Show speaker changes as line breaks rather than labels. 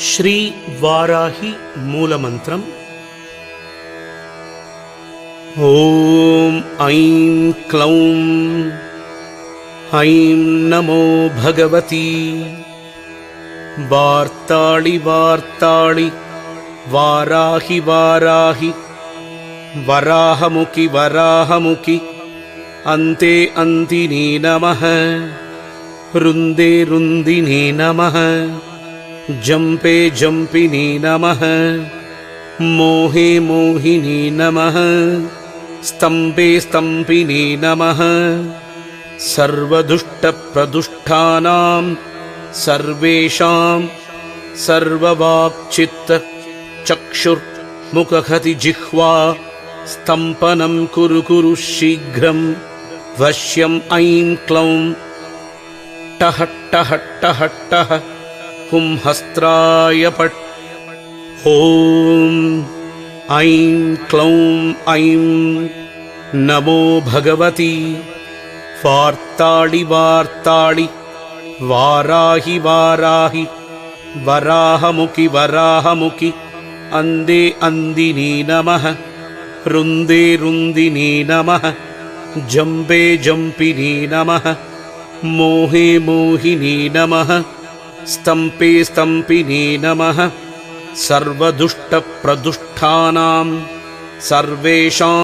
ಶ್ರೀ ವಾರಾಹಿ ಮೂಲಮಂತ್ರಂ. ಓಂ ಐಂ ಕ್ಲೌಂ ಐಂ ನಮೋ ಭಗವತಿ ವಾರ್ತಾಳಿ ವಾರ್ತಾಳಿ ವಾರಾಹಿ ವಾರಾಹಿ ವರಾಹಮುಖಿ ವರಾಹಮುಖಿ ಅಂತೆ ಅಂತಿನಿ ನಮಃ ರುಂದೆ ರುಂದಿನಿ ನಮಃ ಜಂಪೆ ಜಂಪಿನಿ ನಮಃ ಮೋಹೆ ಮೋಹಿನಿ ನಮಃ ಸ್ತಂಭೆ ಸ್ತಂಭಿನಿ ನಮಃ ಸರ್ವದುಷ್ಟಪ್ರದುಷ್ಟಾನಾಂ ಸರ್ವೇಷಾಂ ಸರ್ವವಾಕ್ಚಿತ್ತ ಚಕ್ಷುರ್ ಮುಖಖತಿ ಜಿಹ್ವಾ ಸ್ತಂಪನಂ ಕುರು ಕುರು ಶೀಘ್ರಂ ವಶ್ಯಂ ಐಂ ಕ್ಲೌಂ ಟಹ ಟಹ ಟಹ ಟಹ ಹುಂ ಹಸ್ತ್ರಾಯ ಪಟ್. ಓಂ ಐಂ ಕ್ಲೌಂ ಐಂ ನಮೋ ಭಗವತಿ ವಾರ್ತಾಳಿ ವಾರ್ತಾಳಿ ವಾರಾಹಿ ವಾರಾಹಿ ವರಾಹಮುಖಿ ವರಾಹಮುಖಿ ಅಂದೆ ಅಂದಿನಿ ನಮಃ ರುಂದೆ ರುಂದಿನಿ ನಮಃ ಜಂಬೆ ಜಂಪಿನಿ ನಮಃ ಮೋಹೆ ಮೋಹಿನಿ ನಮಃ ಸ್ತಂಪೆ ಸ್ತಂಪಿನಿ ನಮಃ ಸರ್ವದುಷ್ಟಪ್ರದುಷ್ಟಾನಾಂ ಸರ್ವೇಷಾಂ